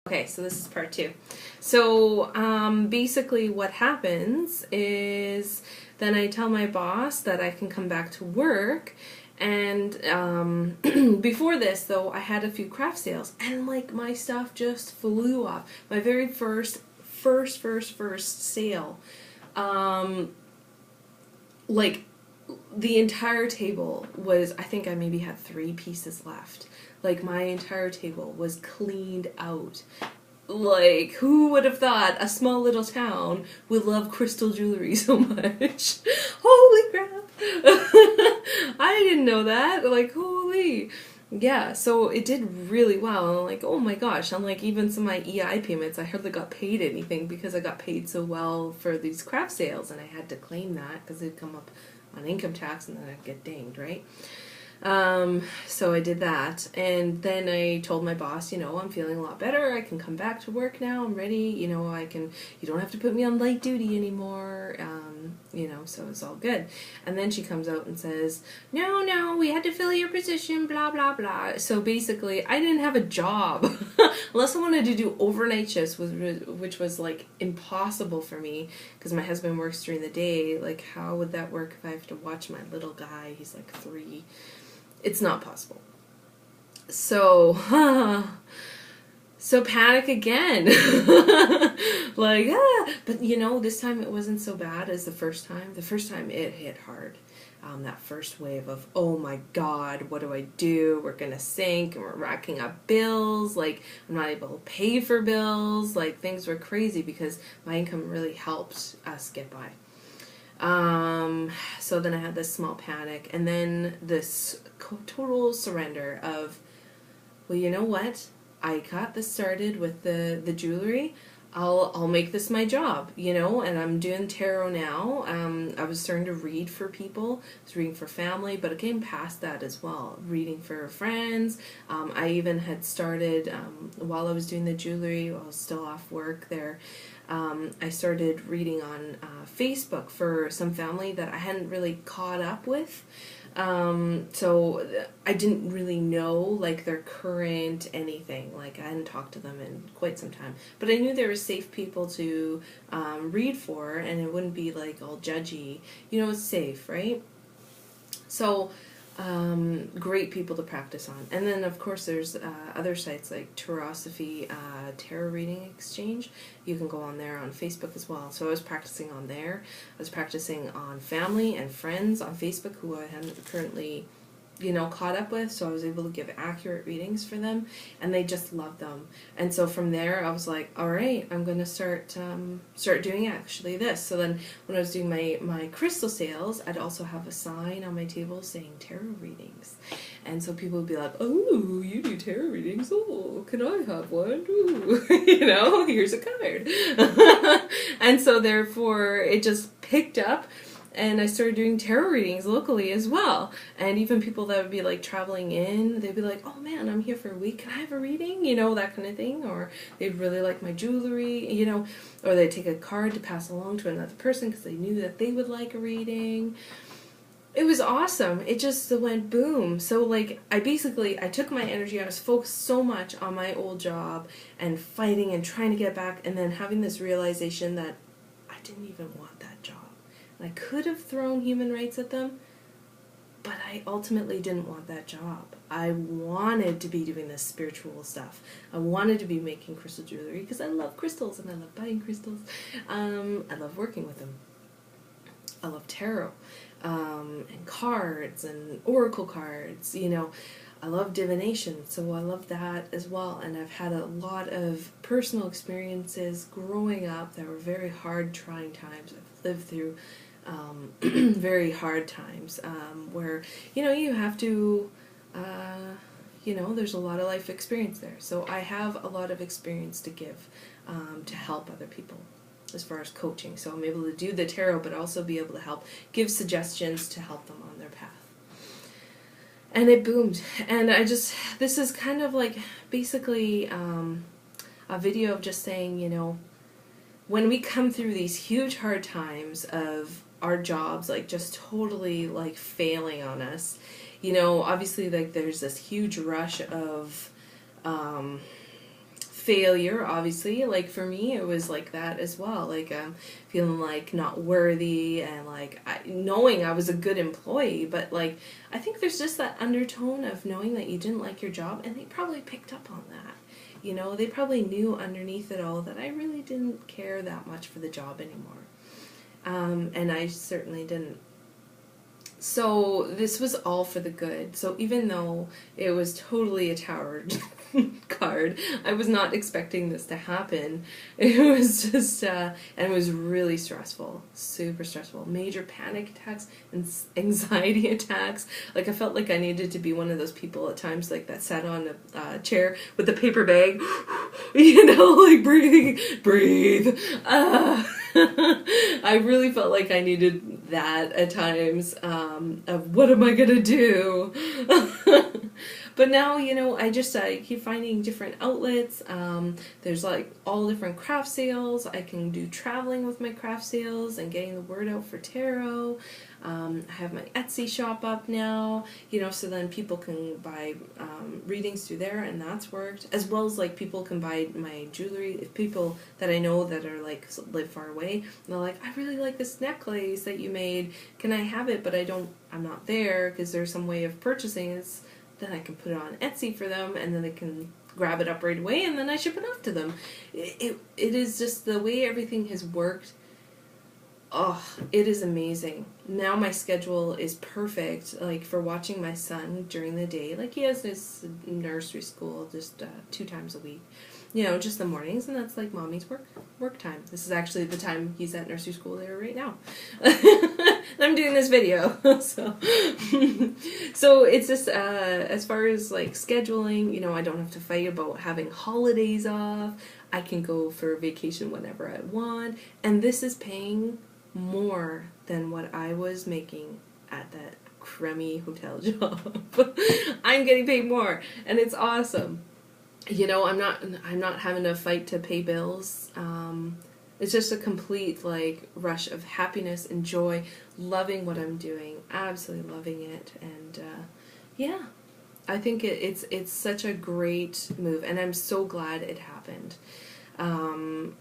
Okay, so this is part 2. So basically what happens is then I tell my boss that I can come back to work, and before this though I had a few craft sales, and like my stuff just flew off. My very first sale, like the entire table was, I think I maybe had 3 pieces left. Like my entire table was cleaned out. Like, who would have thought a small little town would love crystal jewelry so much? Holy crap! I didn't know that. Like, holy. Yeah, so it did really well. I'm like, oh my gosh. I'm like, even some of my EI payments, I hardly got paid anything because I got paid so well for these craft sales, and I had to claim that because it'd come up on income tax and then I'd get dinged, right? So I did that, and then I told my boss, I'm feeling a lot better, I can come back to work now, I'm ready, you don't have to put me on light duty anymore, so it's all good. And then she comes out and says, no, we had to fill your position, blah, blah, blah. So basically, I didn't have a job, unless I wanted to do overnight shifts, which was like impossible for me, because my husband works during the day. Like, how would that work if I have to watch my little guy? He's like 3. It's not possible. So, so panic again. Like, but this time it wasn't so bad as the first time. The first time it hit hard. That first wave of, oh my God, what do I do? We're gonna sink, and we're racking up bills. Like, I'm not able to pay for bills. Like, things were crazy because my income really helped us get by. So then I had this small panic, and then this total surrender of, well, you know what? I got this started with the jewelry. I'll make this my job, and I'm doing tarot now. I was starting to read for people. I was reading for family, but it came past that as well. Reading for friends. I even had started, while I was doing the jewelry, while I was still off work there, I started reading on Facebook for some family that I hadn't really caught up with. So I didn't really know, like, their current anything. Like, I hadn't talked to them in quite some time. But I knew there were safe people to read for, and it wouldn't be, like, all judgy. It's safe, right? So, great people to practice on. And then, of course, there's other sites like Tarosophy, Tarot Reading Exchange. You can go on there on Facebook as well. So I was practicing on there. I was practicing on family and friends on Facebook who I hadn't currently, caught up with, so I was able to give accurate readings for them, and they just loved them. And so from there, I was like, all right, I'm going to start doing actually this. So then when I was doing my crystal sales, I'd also have a sign on my table saying tarot readings. And so people would be like, oh, you do tarot readings? Oh, can I have one? Ooh. Here's a card. And so therefore, it just picked up. And I started doing tarot readings locally as well. And even people that would be like traveling in, they'd be like, oh man, I'm here for a week, can I have a reading? That kind of thing. Or they'd really like my jewelry, or they'd take a card to pass along to another person because they knew that they would like a reading. It was awesome. It just went boom. So like, I took my energy, I was focused so much on my old job and fighting and trying to get back, and then having this realization that I didn't even want that job. I could have thrown human rights at them, but I ultimately didn't want that job. I wanted to be doing this spiritual stuff. I wanted to be making crystal jewelry because I love crystals and I love buying crystals. I love working with them. I love tarot and cards and oracle cards. I love divination, so I love that as well. And I've had a lot of personal experiences growing up that were very hard, trying times. I've lived through very hard times where, you have to, there's a lot of life experience there. So I have a lot of experience to give to help other people as far as coaching. So I'm able to do the tarot, but also be able to help give suggestions to help them on their path. And it boomed. And this is kind of like basically a video of just saying, when we come through these huge hard times of our jobs, like just totally like failing on us, obviously like there's this huge rush of failure, obviously. Like for me, it was like that as well. Like feeling like not worthy, and like knowing I was a good employee, but like I think there's just that undertone of knowing that you didn't like your job, and they probably picked up on that. You know, they probably knew underneath it all that I really didn't care that much for the job anymore. And I certainly didn't. So this was all for the good. So even though it was totally a tower card, I was not expecting this to happen. It was just, and it was really stressful, super stressful. Major panic attacks and anxiety attacks. Like I felt like I needed to be one of those people at times, like that sat on a chair with a paper bag, you know, like breathe. I really felt like I needed that at times, of what am I gonna do? But now, you know, I keep finding different outlets. There's like all different craft sales. I can do traveling with my craft sales and getting the word out for tarot. I have my Etsy shop up now, you know, so then people can buy readings through there, and that's worked. As well as like people can buy my jewelry. If people that I know that are like live far away, they're like, I really like this necklace that you made. Can I have it? But I'm not there because there's some way of purchasing it. Then I can put it on Etsy for them, and then they can grab it up right away, and then I ship it off to them. It is just the way everything has worked. Oh, it is amazing. Now my schedule is perfect, like for watching my son during the day. Like he has this nursery school just 2 times a week, you know, just the mornings, and that's like mommy's work time. This is actually the time he's at nursery school there right now. I'm doing this video, so so it's just as far as like scheduling, you know, I don't have to fight about having holidays off. I can go for vacation whenever I want, and this is paying more than what I was making at that crummy hotel job. I'm getting paid more, and it's awesome. You know, I'm not having to fight to pay bills. It's just a complete like rush of happiness and joy, loving what I'm doing, absolutely loving it, and yeah, I think it's such a great move, and I'm so glad it happened.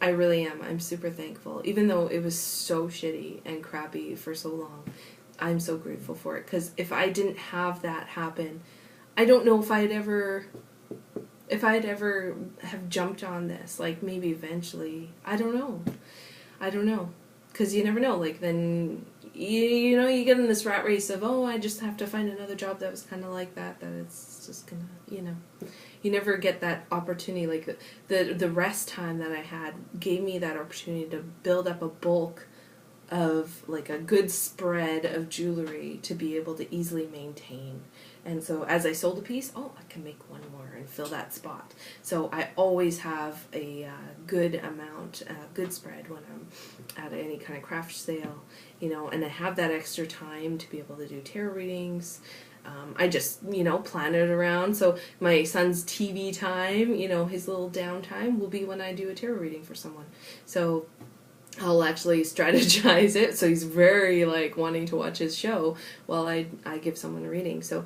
I really am. I'm super thankful, even though it was so shitty and crappy for so long. I'm so grateful for it, because if I didn't have that happen, I don't know if I'd ever have jumped on this, like maybe eventually. I don't know, because you never know. Like then you know, you get in this rat race of, oh, I just have to find another job that was kind of like that it's just gonna, you know, you never get that opportunity. Like the rest time that I had gave me that opportunity to build up a bulk of like a good spread of jewelry to be able to easily maintain. And so as I sold a piece, oh, I can make one more and fill that spot. So I always have a good amount, good spread when I'm at any kind of craft sale, you know, and I have that extra time to be able to do tarot readings. I just, you know, plan it around. So my son's TV time, you know, his little downtime will be when I do a tarot reading for someone. So I'll actually strategize it, so he's very like wanting to watch his show while I give someone a reading. So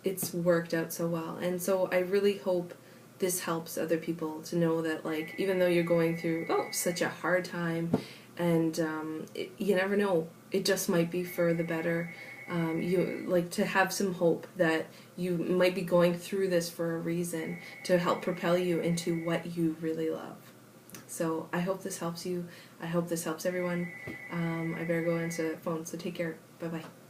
it's worked out so well, and so I really hope this helps other people to know that, like, even though you're going through such a hard time, and you never know, it just might be for the better. You like to have some hope that you might be going through this for a reason, to help propel you into what you really love. So I hope this helps you. I hope this helps everyone. I better go into the phone, so take care. Bye-bye.